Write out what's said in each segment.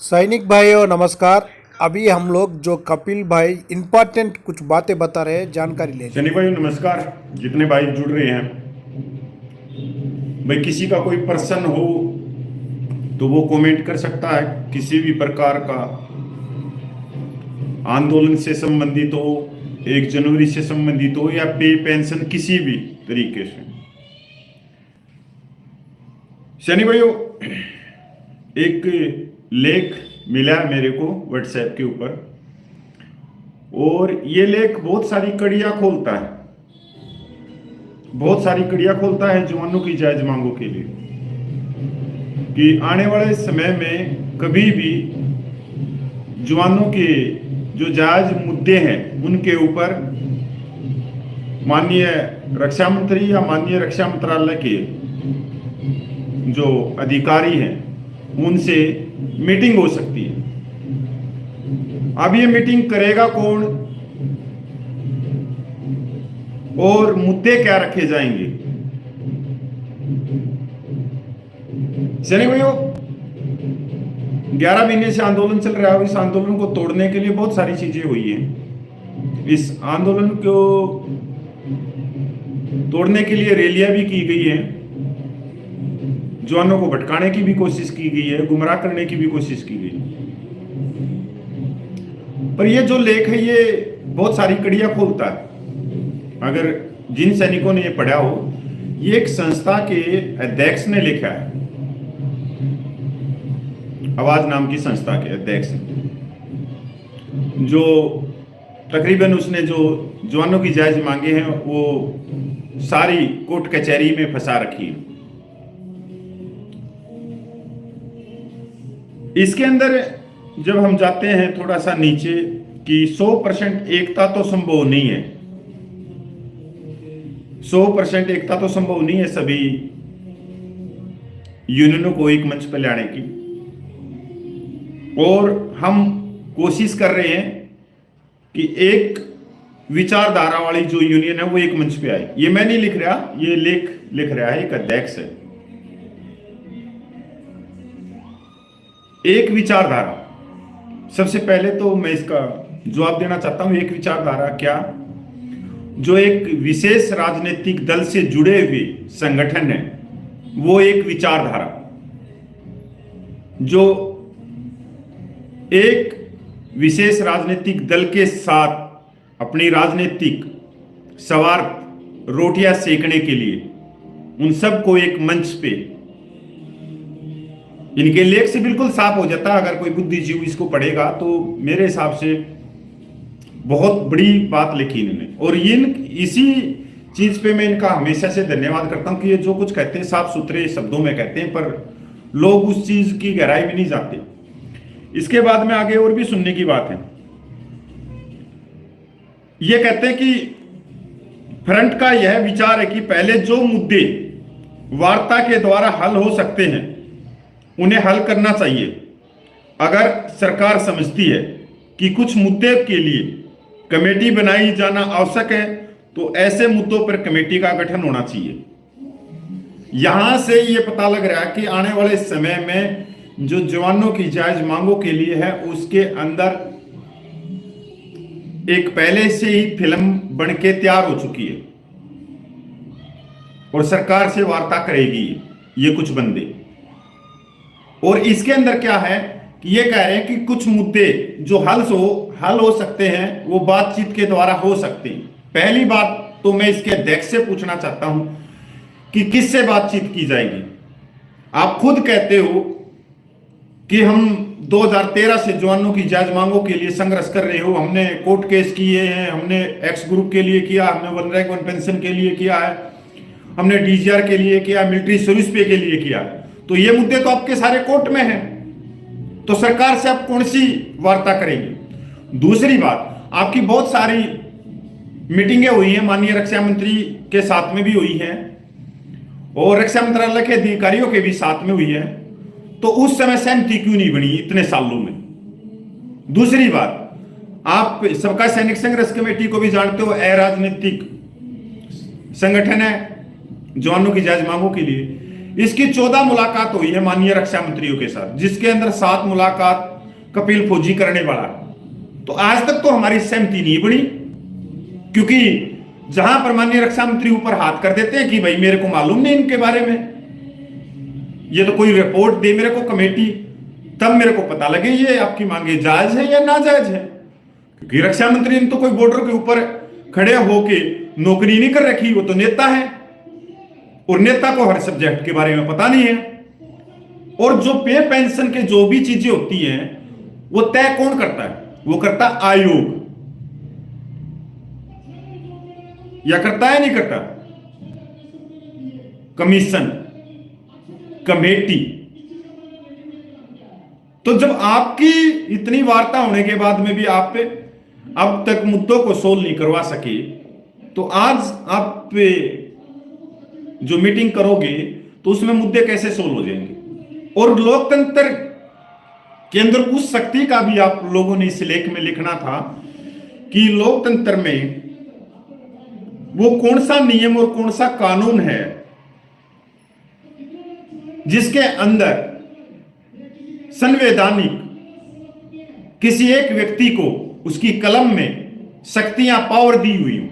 सैनिक भाइयों नमस्कार। अभी हम लोग जो कपिल भाई इम्पोर्टेंट कुछ बातें बता रहे हैं, जानकारी ले लें। सैनिक भाई नमस्कार। जितने भाई जुड़ रहे हैं, भाई किसी का कोई प्रश्न हो तो वो कमेंट कर सकता है। किसी भी प्रकार का आंदोलन से संबंधित हो, 1 जनवरी से संबंधित हो या पे पेंशन, किसी भी तरीके से। सैनिक भाइयों, एक लेख मिला है मेरे को व्हाट्सएप के ऊपर, और ये लेख बहुत सारी कड़ियां खोलता है, बहुत सारी कड़ियां खोलता है जवानों की जायज मांगों के लिए कि आने वाले समय में कभी भी जवानों के जो जायज मुद्दे हैं उनके ऊपर माननीय रक्षा मंत्री या माननीय रक्षा मंत्रालय के जो अधिकारी हैं उनसे मीटिंग हो सकती है। अब ये मीटिंग करेगा कौन और मुद्दे क्या रखे जाएंगे? सैनिक भाइयों, 11 महीने से आंदोलन चल रहा है। इस आंदोलन को तोड़ने के लिए बहुत सारी चीजें हुई हैं। इस आंदोलन को तोड़ने के लिए रैलियां भी की गई हैं, जवानों को भटकाने की भी कोशिश की गई है, गुमराह करने की भी कोशिश की गई। पर ये जो लेख है ये बहुत सारी कड़ियां खोलता है। अगर जिन सैनिकों ने ये पढ़ा हो, ये एक संस्था के अध्यक्ष ने लिखा है, आवाज नाम की संस्था के अध्यक्ष, जो तकरीबन उसने जो जवानों की जायज मांगे हैं वो सारी कोर्ट कचहरी में फंसा रखी है। इसके अंदर जब हम जाते हैं थोड़ा सा नीचे कि 100% एकता तो संभव नहीं है, 100% एकता तो संभव नहीं है सभी यूनियनों को एक मंच पर लाने की, और हम कोशिश कर रहे हैं कि एक विचारधारा वाली जो यूनियन है वो एक मंच पे आए। ये मैं नहीं लिख रहा, ये लेख लिख रहा है एक अध्यक्ष है। एक विचारधारा, सबसे पहले तो मैं इसका जवाब देना चाहता हूं। एक विचारधारा क्या? जो एक विशेष राजनीतिक दल से जुड़े हुए संगठन है वो एक विचारधारा, जो एक विशेष राजनीतिक दल के साथ अपनी राजनीतिक स्वार्थ रोटियां सेकने के लिए उन सबको एक मंच पे, इनके लेख से बिल्कुल साफ हो जाता है। अगर कोई बुद्धिजीवी इसको पढ़ेगा तो मेरे हिसाब से बहुत बड़ी बात लिखी इन्होंने, और इसी चीज पे मैं इनका हमेशा से धन्यवाद करता हूं कि ये जो कुछ कहते हैं साफ सुथरे शब्दों में कहते हैं, पर लोग उस चीज की गहराई में नहीं जाते। इसके बाद में आगे और भी सुनने की बात है। ये कहते हैं कि फ्रंट का यह विचार है कि पहले जो मुद्दे वार्ता के द्वारा हल हो सकते हैं उन्हें हल करना चाहिए। अगर सरकार समझती है कि कुछ मुद्दे के लिए कमेटी बनाई जाना आवश्यक है तो ऐसे मुद्दों पर कमेटी का गठन होना चाहिए। यहां से यह पता लग रहा है कि आने वाले समय में जो जवानों की जायज मांगों के लिए है उसके अंदर एक पहले से ही फिल्म बनके तैयार हो चुकी है, और सरकार से वार्ता करेगी ये कुछ बंदे। और इसके अंदर क्या है कि ये कह रहे हैं कि कुछ मुद्दे जो हल हो सकते हैं वो बातचीत के द्वारा हो सकते हैं। पहली बात तो मैं इसके अध्यक्ष से पूछना चाहता हूं कि किससे बातचीत की जाएगी? आप खुद कहते हो कि हम 2013 से जवानों की जायज मांगों के लिए संघर्ष कर रहे हो, हमने कोर्ट केस किए हैं, हमने एक्स ग्रुप के लिए किया, हमने 1 रैंक 1 पेंशन के लिए किया है, हमने डीजीआर के लिए किया, मिलिट्री सर्विस पे के लिए किया। तो ये मुद्दे तो आपके सारे कोर्ट में हैं, तो सरकार से आप कौन सी वार्ता करेंगे? दूसरी बात, आपकी बहुत सारी मीटिंगें हुई हैं, माननीय रक्षा मंत्री के साथ में भी हुई हैं और रक्षा मंत्रालय के अधिकारियों के भी साथ में हुई है, तो उस समय सहमति क्यों नहीं बनी इतने सालों में? दूसरी बात, आप सबका सैनिक संघर्ष कमेटी को भी जानते हो, अराजनीतिक संगठन है जवानों की जायज मांगों के लिए। इसकी 14 मुलाकात हुई है माननीय रक्षा मंत्रियों के साथ, जिसके अंदर 7 मुलाकात कपिल फौजी करने वाला। तो आज तक तो हमारी सहमति नहीं बनी, क्योंकि जहां पर माननीय रक्षा मंत्री ऊपर हाथ कर देते हैं कि भाई मेरे को मालूम नहीं इनके बारे में, ये तो कोई रिपोर्ट दे मेरे को कमेटी, तब मेरे को पता लगे ये आपकी मांगे जायज है या नाजायज है। क्योंकि रक्षा मंत्री ने तो कोई बॉर्डर के ऊपर खड़े होके नौकरी नहीं कर रखी, वो तो नेता है, और नेता को हर सब्जेक्ट के बारे में पता नहीं है। और जो पे पेंशन के जो भी चीजें होती हैं वो तय कौन करता है? वो करता आयोग, या करता है नहीं करता? Commission, committee. तो जब आपकी इतनी वार्ता होने के बाद में भी आप अब तक मुद्दों को सोल्व नहीं करवा सके, तो आज आप जो मीटिंग करोगे तो उसमें मुद्दे कैसे सोल्व हो जाएंगे? और लोकतंत्र के अंदर उस शक्ति का भी आप लोगों ने इस लेख में लिखना था कि लोकतंत्र में वो कौन सा नियम और कौन सा कानून है जिसके अंदर संवैधानिक किसी एक व्यक्ति को उसकी कलम में शक्तियां, पावर दी हुई हो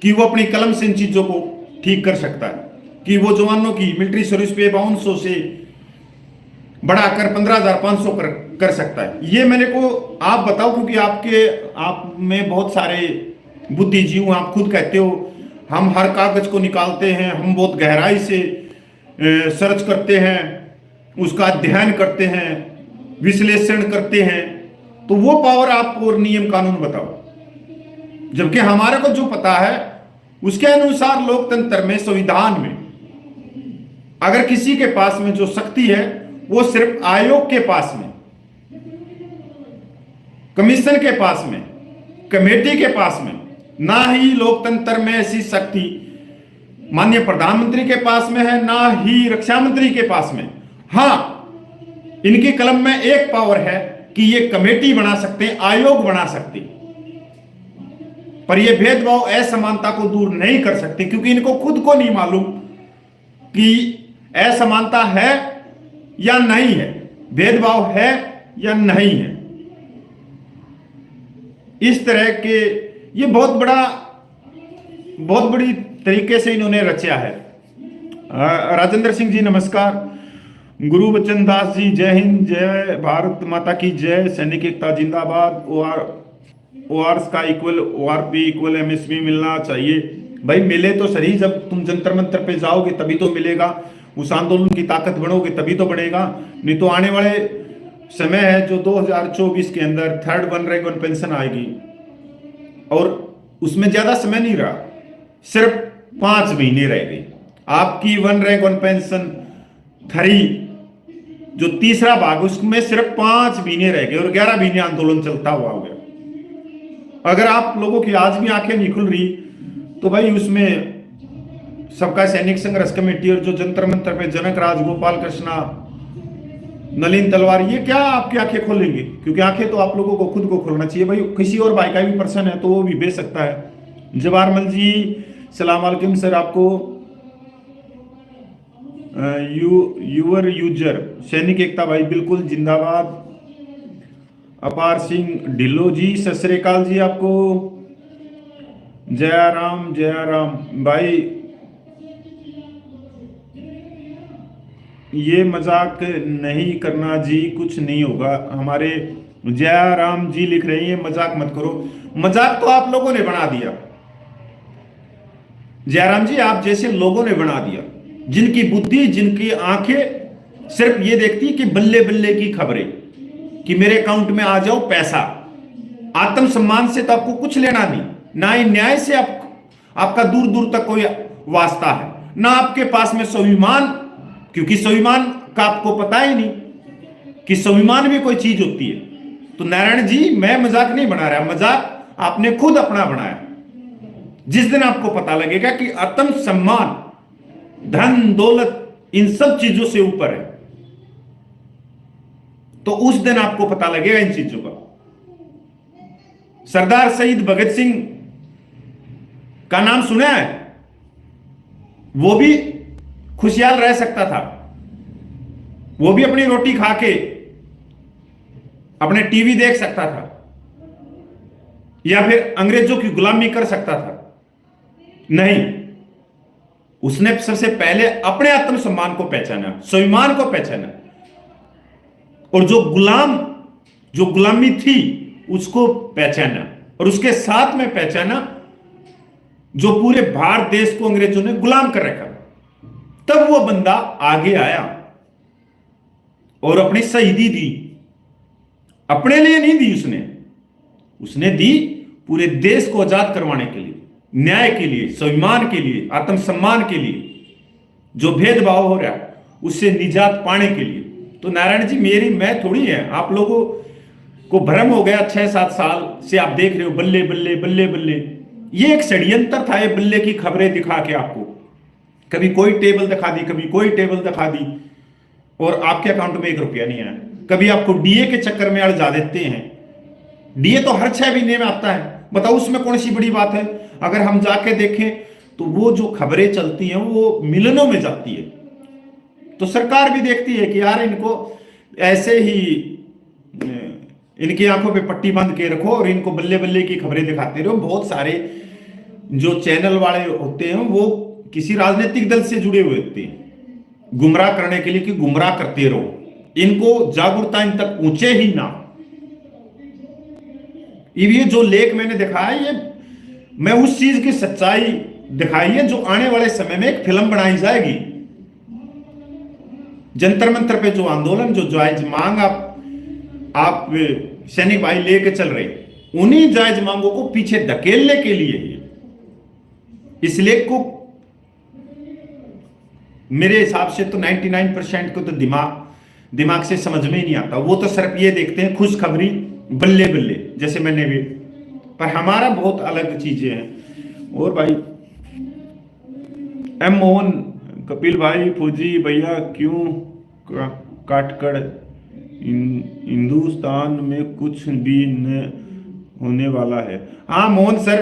कि वो अपनी कलम से इन चीजों को ठीक कर सकता है, कि वो जवानों की मिलिट्री सर्विस पे 5200 से बढ़ाकर 15,500 कर सकता है। ये मेरे को आप बताओ, क्योंकि आप में बहुत सारे बुद्धिजीवी, आप खुद कहते हो हम हर कागज को निकालते हैं, हम बहुत गहराई से सर्च करते हैं, उसका अध्ययन करते हैं, विश्लेषण करते हैं। तो वो पावर आप और नियम कानून बताओ, जबकि हमारे को जो पता है उसके अनुसार लोकतंत्र में, संविधान में, अगर किसी के पास में जो शक्ति है वो सिर्फ आयोग के पास में, कमीशन के पास में, कमेटी के पास में, ना ही लोकतंत्र में ऐसी शक्ति माननीय प्रधानमंत्री के पास में है, ना ही रक्षा मंत्री के पास में। हां, इनकी कलम में एक पावर है कि ये कमेटी बना सकते हैं, आयोग बना सकते हैं, पर ये भेदभाव, असमानता को दूर नहीं कर सकते, क्योंकि इनको खुद को नहीं मालूम कि असमानता है या नहीं है, भेदभाव है या नहीं है। इस तरह के ये बहुत बड़ी तरीके से इन्होंने रचा है। राजेंद्र सिंह जी नमस्कार, गुरु बच्चन दास जी जय हिंद, जय भारत माता की जय, सैनिक एकता जिंदाबाद, ओआरएस का इक्वल ओआरपी इक्वल एमएसपी मिलना चाहिए। भाई मिले तो सही, जब तुम जंतर मंतर पे जाओगे तभी तो मिलेगा, उस आंदोलन की ताकत बढ़ोगे तभी तो बढ़ेगा। नहीं तो आने वाले समय है जो 2024 के अंदर 3rd one rank one pension आएगी, और उसमें ज्यादा समय नहीं रहा, सिर्फ 5 महीने रह गए। आपकी 1 रैंक 1 पेंशन 3 जो तीसरा भाग, उसमें सिर्फ 5 महीने रह गए और 11 महीने आंदोलन चलता हुआ हो गया। अगर आप लोगों की आज भी आंखें नहीं खुल रही तो भाई उसमें सबका सैनिक संघर्ष कमेटी और जो जंतर मंतर पे जनक राज, गोपाल कृष्णा, नलिन तलवार, ये क्या आपकी आंखें खोलेंगे? क्योंकि आंखें तो आप लोगों को खुद को खोलना चाहिए। भाई किसी और भाई का भी पर्सन है तो वो भी बेच सकता है। जवाहरमल जी सलाम वालेकुम सर, आपको यूवर यूजर सैनिक एकता भाई बिल्कुल जिंदाबाद। अपार सिंह ढिल्लो जी सत श्री अकाल जी, आपको जय राम भाई। ये मजाक नहीं करना जी, कुछ नहीं होगा। हमारे जय राम जी लिख रहे हैं, मजाक मत करो। मजाक तो आप लोगों ने बना दिया जयराम जी, आप जैसे लोगों ने बना दिया, जिनकी बुद्धि, जिनकी आंखें सिर्फ ये देखती कि बल्ले बल्ले की खबरें, कि मेरे अकाउंट में आ जाओ पैसा। आत्मसम्मान से तो आपको कुछ लेना नहीं, ना ही न्याय से आपका दूर दूर तक कोई वास्ता है, ना आपके पास में स्वाभिमान, क्योंकि स्वाभिमान का आपको पता ही नहीं कि स्वाभिमान भी कोई चीज होती है। तो नारायण जी, मैं मजाक नहीं बना रहा, मजाक आपने खुद अपना बनाया। जिस दिन आपको पता लगेगा कि आत्म सम्मान, धन दौलत इन सब चीजों से ऊपर है, तो उस दिन आपको पता लगेगा इन चीजों का। सरदार शहीद भगत सिंह का नाम सुना है? वो भी खुशहाल रह सकता था, वो भी अपनी रोटी खा के अपने टीवी देख सकता था, या फिर अंग्रेजों की गुलामी कर सकता था। नहीं, उसने सबसे पहले अपने आत्मसम्मान को पहचाना, स्वाभिमान को पहचाना, और जो गुलामी थी उसको पहचाना, और उसके साथ में पहचाना जो पूरे भारत देश को अंग्रेजों ने गुलाम कर रखा। तब वो बंदा आगे आया और अपनी शहीदी दी। अपने लिए नहीं दी उसने दी पूरे देश को आजाद करवाने के लिए, न्याय के लिए, स्वाभिमान के लिए, आत्मसम्मान के लिए, जो भेदभाव हो रहा है उससे निजात पाने के लिए। तो नारायण जी मैं थोड़ी है, आप लोगों को भ्रम हो गया 6-7 साल से आप देख रहे हो बल्ले बल्ले बल्ले बल्ले। ये एक षड्यंत्र था, ये बल्ले की खबरें दिखा के आपको कभी कोई टेबल दिखा दी, कभी कोई टेबल दिखा दी, और आपके अकाउंट में 1 रुपया नहीं आया। कभी आपको डीए के चक्कर में अड़जा देते हैं। डीए तो हर 6 महीने में आता है, बताओ उसमें कौन सी बड़ी बात है। अगर हम जाके देखें तो वो जो खबरें चलती हैं वो मिलियनों में जाती है। तो सरकार भी देखती है कि यार इनको ऐसे ही इनकी आंखों पे पट्टी बांध के रखो और इनको बल्ले बल्ले की खबरें दिखाते रहो। बहुत सारे जो चैनल वाले होते हैं वो किसी राजनीतिक दल से जुड़े हुए होते हैं, गुमराह करने के लिए कि गुमराह करते रहो, इनको जागरूकता इन तक पहुंचे ही ना। ये जो लेख मैंने दिखाया, ये मैं उस चीज की सच्चाई दिखाई है जो आने वाले समय में एक फिल्म बनाई जाएगी। जंतर मंतर पे जो आंदोलन, जो जायज मांग आप सैनिक भाई लेके चल रहे, उन्हीं जायज मांगों को पीछे धकेलने के लिए इस लेख को मेरे हिसाब से तो 99% को तो दिमाग से समझ में ही नहीं आता। वो तो सिर्फ ये देखते हैं खुशखबरी बल्ले बल्ले, जैसे मैंने भी, पर हमारा बहुत अलग चीजें हैं। और भाई एम मोहन, कपिल भाई, फौजी भैया क्यों काटकर हिंदुस्तान में कुछ भी न होने वाला है। हाँ मोहन सर,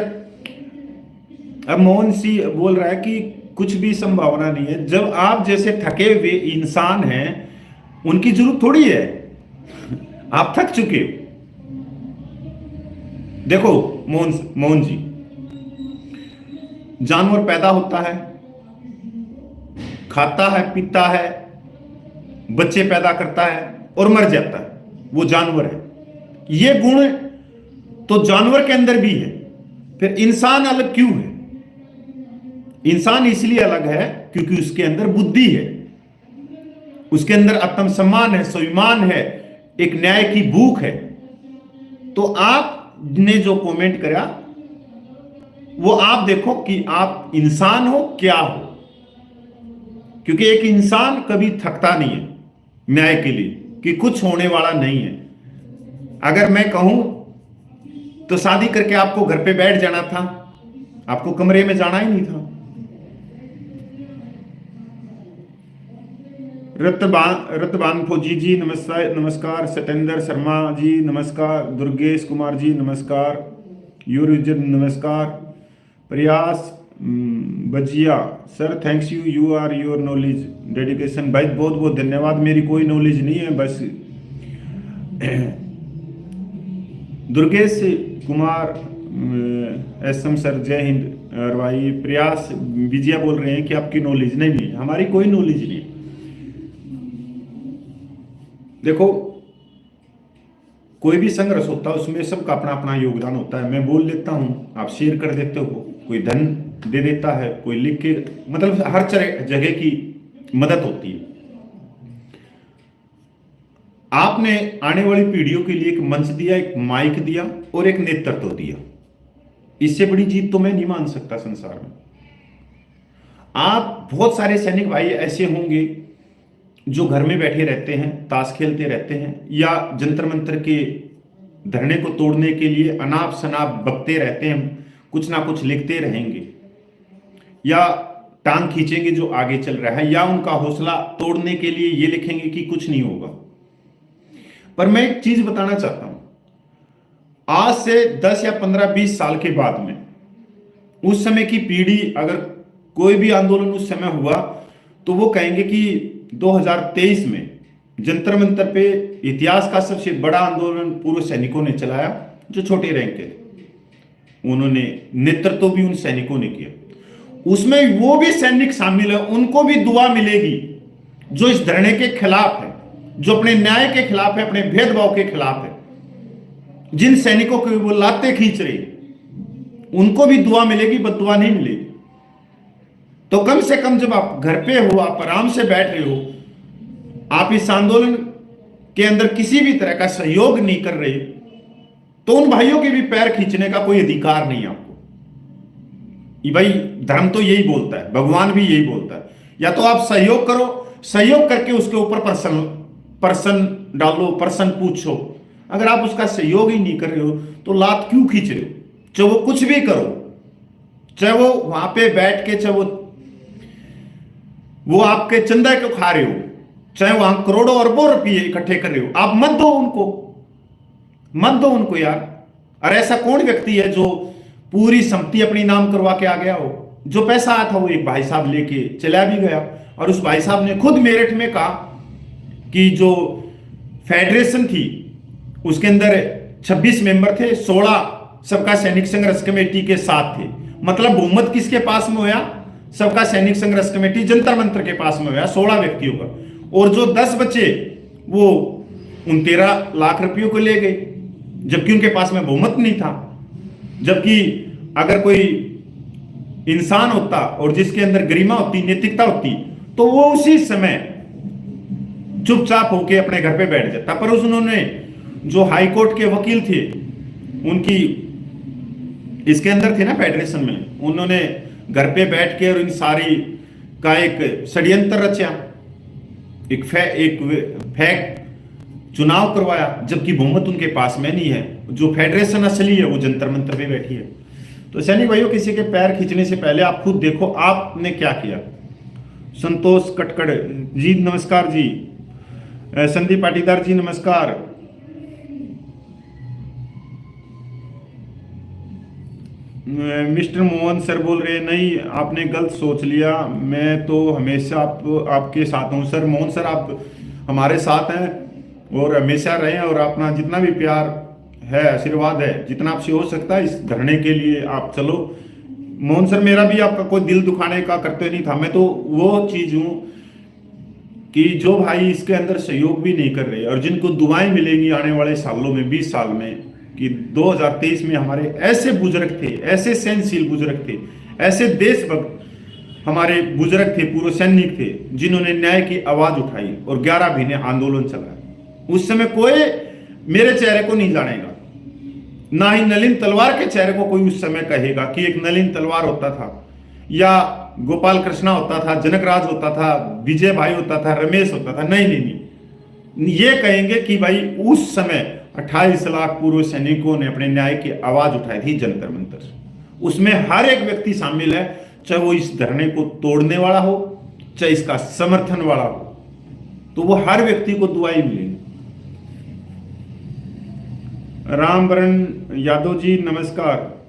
अब मोहन सी बोल रहा है कि कुछ भी संभावना नहीं है। जब आप जैसे थके हुए इंसान हैं, उनकी जरूरत थोड़ी है, आप थक चुके। देखो मोहन जी, जानवर पैदा होता है, खाता है, पीता है, बच्चे पैदा करता है और मर जाता है, वो जानवर है। ये गुण तो जानवर के अंदर भी है, फिर इंसान अलग क्यों है? इंसान इसलिए अलग है क्योंकि उसके अंदर बुद्धि है, उसके अंदर आत्मसम्मान है, स्वाभिमान है, एक न्याय की भूख है। तो आपने जो कमेंट करा वो आप देखो कि आप इंसान हो क्या हो, क्योंकि एक इंसान कभी थकता नहीं है न्याय के लिए कि कुछ होने वाला नहीं है। अगर मैं कहूं तो शादी करके आपको घर पे बैठ जाना था, आपको कमरे में जाना ही नहीं था। रतबान फौजी जी नमस्कार, सतेंद्र शर्मा जी नमस्कार, दुर्गेश कुमार जी नमस्कार, यूर नमस्कार, प्रयास बजिया sir thanks you are your knowledge dedication. भाई बहुत बहुत धन्यवाद। मेरी कोई नॉलेज नहीं है, बस दुर्गेश कुमार एसएम सर जय हिंद। और भाई प्रयास विजया बोल रहे हैं कि आपकी नॉलेज नहीं, हमारी कोई नॉलेज नहीं। देखो कोई भी संघर्ष होता है उसमें सबका अपना अपना योगदान होता है। मैं बोल लेता हूं, आप शेयर कर देते हो, कोई धन दे देता है, कोई लिख के, मतलब हर जगह की मदद होती है। आपने आने वाली पीढ़ियों के लिए एक मंच दिया, एक माइक दिया और एक नेतृत्व दिया। इससे बड़ी जीत तो मैं नहीं मान सकता संसार में। आप बहुत सारे सैनिक भाई ऐसे होंगे जो घर में बैठे रहते हैं, ताश खेलते रहते हैं, या जंतर मंतर के धरने को तोड़ने के लिए अनाप शनाप बकते रहते हैं, कुछ ना कुछ लिखते रहेंगे या टांग खींचेंगे जो आगे चल रहा है, या उनका हौसला तोड़ने के लिए ये लिखेंगे कि कुछ नहीं होगा। पर मैं एक चीज बताना चाहता हूं, आज से 10 या 15-20 साल के बाद में उस समय की पीढ़ी, अगर कोई भी आंदोलन उस समय हुआ तो वो कहेंगे कि 2023 में जंतर मंतर पे इतिहास का सबसे बड़ा आंदोलन पूर्व सैनिकों ने चलाया, जो छोटे रैंक के थे। उन्होंने नेतृत्व भी उन सैनिकों ने किया, उसमें वो भी सैनिक शामिल है, उनको भी दुआ मिलेगी जो इस धरने के खिलाफ है, जो अपने न्याय के खिलाफ है, अपने भेदभाव के खिलाफ है। जिन सैनिकों को वो लाते खींच रहे, उनको भी दुआ मिलेगी, बददुआ नहीं मिलेगी। तो कम से कम जब आप घर पे हो, आप आराम से बैठ रहे हो, आप इस आंदोलन के अंदर किसी भी तरह का सहयोग नहीं कर रहे, तो उन भाइयों के भी पैर खींचने का कोई अधिकार नहीं है आपको। ये भाई धर्म तो यही बोलता है, भगवान भी यही बोलता है, या तो आप सहयोग करो, सहयोग करके उसके ऊपर प्रश्न डालो, प्रश्न पूछो। अगर आप उसका सहयोग ही नहीं कर रहे हो तो लात क्यों खींच रहे हो? चाहे वो कुछ भी करो, चाहे वो वहां पे बैठ के, चाहे वो आपके चंदा क्यों खा रहे हो, चाहे वहां करोड़ों अरबों रुपये इकट्ठे कर रहे हो, आप मत दो उनको यार। और ऐसा कौन व्यक्ति है जो पूरी संपत्ति अपनी नाम करवा के आ गया हो? जो पैसा आया था वो एक भाई साहब लेके चला भी गया, और उस भाई साहब ने खुद मेरठ में कहा कि जो फेडरेशन थी उसके अंदर 26 मेंबर थे, 16 सबका सैनिक संघर्ष कमेटी के साथ थे। मतलब बहुमत किसके पास में होया? सबका सैनिक संघर्ष कमेटी जंतर मंतर के पास में होया 16 व्यक्तियों का, और जो 10 बचे वो उन 13 लाख रुपयों को ले गए, जबकि उनके पास में बहुमत नहीं था। जबकि अगर कोई इंसान होता और जिसके अंदर गरिमा होती, नैतिकता होती, तो वो उसी समय चुपचाप होके अपने घर पे बैठ जाता। पर उन्होंने, जो हाई कोर्ट के वकील थे, उनकी इसके अंदर थे ना फेडरेशन में, उन्होंने घर पे बैठ के और इन सारी का एक षड्यंत्र रचा, एक फैक्ट चुनाव करवाया, जबकि बहुमत उनके पास में नहीं है। जो फेडरेशन असली है वो जंतर मंतर पे बैठी है। तो सैनिक भाइयों, किसी के पैर खींचने से पहले आप खुद देखो आपने क्या किया। संतोष कटकड़ जी नमस्कार जी, संदीप पाटीदार जी नमस्कार, मिस्टर मोहन सर बोल रहे नहीं आपने गलत सोच लिया, मैं तो हमेशा आपके साथ हूँ। सर मोहन सर, आप हमारे साथ हैं और हमेशा रहे, और अपना जितना भी प्यार है, आशीर्वाद है, जितना आपसे हो सकता है इस धरने के लिए आप चलो। मोहन सर, मेरा भी आपका कोई दिल दुखाने का करते नहीं था। मैं तो वो चीज हूँ कि जो भाई इसके अंदर सहयोग भी नहीं कर रहे, और जिनको दुआएं मिलेंगी आने वाले सालों में, 20 साल में, कि 2023 में हमारे ऐसे बुजुर्ग थे, ऐसे सहनशील बुजुर्ग थे, ऐसे देशभक्त हमारे बुजुर्ग थे, पूर्व सैनिक थे, जिन्होंने न्याय की आवाज उठाई और 11 महीने आंदोलन चला। उस समय कोई मेरे चेहरे को नहीं जानेगा, ना ही नलिन तलवार के चेहरे को कोई उस समय कहेगा कि एक नलिन तलवार होता था, या गोपाल कृष्णा होता था, जनकराज होता था, विजय भाई होता था, रमेश होता था। नहीं नहीं नहीं, ये कहेंगे कि भाई उस समय 28 लाख पूर्व सैनिकों ने अपने न्याय की आवाज उठाई थी जंतर मंतर। उसमें हर एक व्यक्ति शामिल है, चाहे वो इस धरने को तोड़ने वाला हो, चाहे इसका समर्थन वाला हो, तो वो हर व्यक्ति को दुआई मिलेगी। रामवरण यादव जी नमस्कार।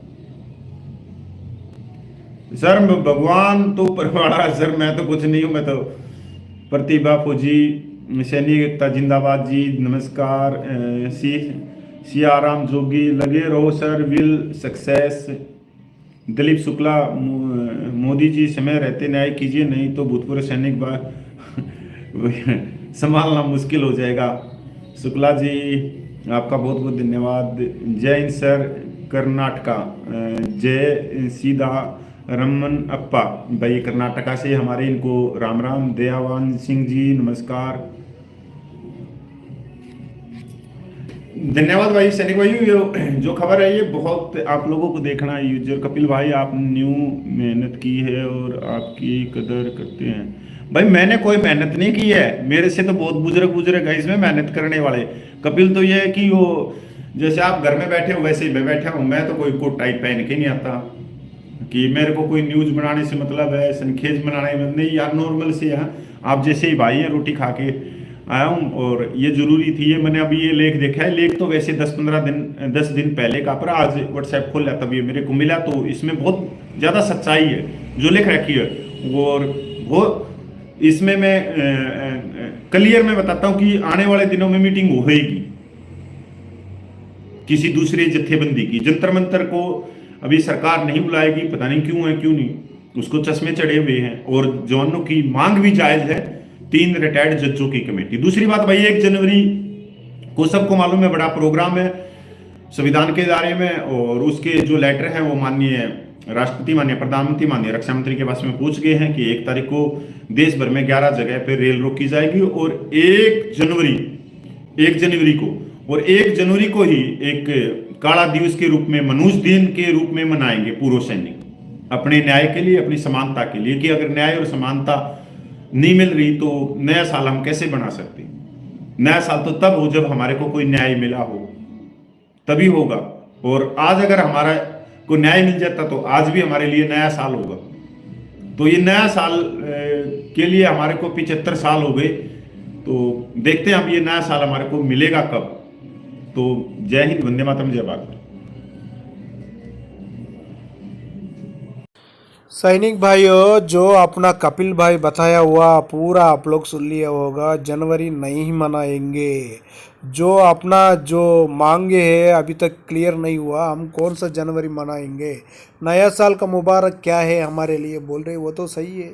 सर भगवान तो परवाड़ा, सर मैं तो कुछ नहीं हूं, मैं तो प्रतिभा फौजी सैनिक एकता जिंदाबाद जी नमस्कार। सियाराम जोगी लगे रहो sir, will success. Dilip Shukla Modi ji समय रहते न्याय कीजिए, नहीं तो भूतपूर्व सैनिक संभालना मुश्किल हो जाएगा। शुक्ला जी आपका बहुत बहुत धन्यवाद। जय हिंद सर कर्नाटका, जय सीधा रमन अप्पा भाई कर्नाटका से हमारे, इनको राम राम। दयावान सिंह जी नमस्कार, धन्यवाद भाई। सैनिक भाई, जो खबर है ये बहुत आप लोगों को देखना है। यूजर कपिल भाई, आप न्यू मेहनत की है और आपकी कदर करते हैं। भाई मैंने कोई मेहनत नहीं की है, मेरे से तो बहुत बुजुर्ग है इसमें मेहनत करने वाले। कपिल तो ये है कि वो जैसे आप घर में बैठे हो वैसे ही मैं बैठा हूँ। मैं तो कोई कोट टाइप पहन के नहीं आता कि मेरे को कोई न्यूज बनाने से मतलब है, सनखेज बनाने में नहीं यार, नॉर्मल से है। आप जैसे ही भाई हैं, रोटी खा के आया हूँ, और ये जरूरी थी। ये मैंने अभी ये लेख देखा है, लेख तो वैसे 10 दिन पहले का, पर आज व्हाट्सएप खोल लिया तब ये मेरे को मिला। तो इसमें बहुत ज़्यादा सच्चाई है जो लिख रखी है, और वो इसमें मैं क्लियर में बताता हूं कि आने वाले दिनों में मीटिंग होएगी किसी दूसरे जत्थेबंदी की। जंतर मंतर को अभी सरकार नहीं बुलाएगी, पता नहीं क्यों है क्यों नहीं, उसको चश्मे चढ़े हुए हैं। और जवानों की मांग भी जायज है, 3 रिटायर्ड जजों की कमेटी। दूसरी बात भाई, 1 जनवरी को सबको मालूम है बड़ा प्रोग्राम है संविधान के दायरे में, और उसके जो लेटर हैं वो माननीय राष्ट्रपति, माननीय प्रधानमंत्री, माननीय रक्षा मंत्री के पास में पहुंच गए हैं कि 1 तारीख को देश भर में 11 जगह पर रेल रोकी जाएगी, और 1 जनवरी को और 1 जनवरी को ही एक काला दिवस के रूप में, मनुष्य दिन के रूप में मनाएंगे पूर्व सैनिक, अपने न्याय के लिए, अपनी समानता के लिए। कि अगर न्याय और समानता नहीं मिल रही तो नया साल हम कैसे बना सकते? नया साल तो तब हो जब हमारे को कोई न्याय मिला हो, तभी होगा। और आज अगर हमारा को न्याय मिल जाता तो आज भी हमारे लिए नया साल होगा। तो ये नया साल के लिए हमारे को 75 साल हो गए, तो देखते हैं अब ये नया साल हमारे को मिलेगा कब। तो जय हिंद, वंदे मातरम, जय भारत। सैनिक भाइयों, जो अपना कपिल भाई बताया हुआ पूरा आप लोग सुन लिया होगा। जनवरी नहीं मनाएंगे, जो अपना जो मांगे है अभी तक क्लियर नहीं हुआ। हम कौन सा जनवरी मनाएंगे? नया साल का मुबारक क्या है हमारे लिए बोल रहे, वो तो सही है।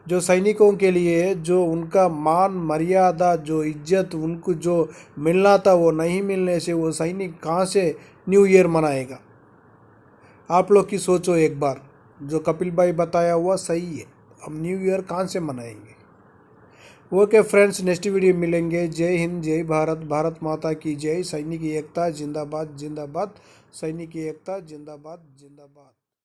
जो सैनिकों के लिए जो उनका मान मर्यादा, जो इज्जत उनको जो मिलना था वो नहीं मिलने से वो सैनिक कहाँ से न्यू ईयर मनाएगा? आप लोग की सोचो एक बार। जो कपिल भाई बताया हुआ सही है, हम न्यू ईयर कहाँ से मनाएंगे? ओके फ्रेंड्स, नेक्स्ट वीडियो मिलेंगे। जय हिंद, जय भारत, भारत माता की जय। सैनिक एकता जिंदाबाद जिंदाबाद, सैनिक एकता जिंदाबाद जिंदाबाद।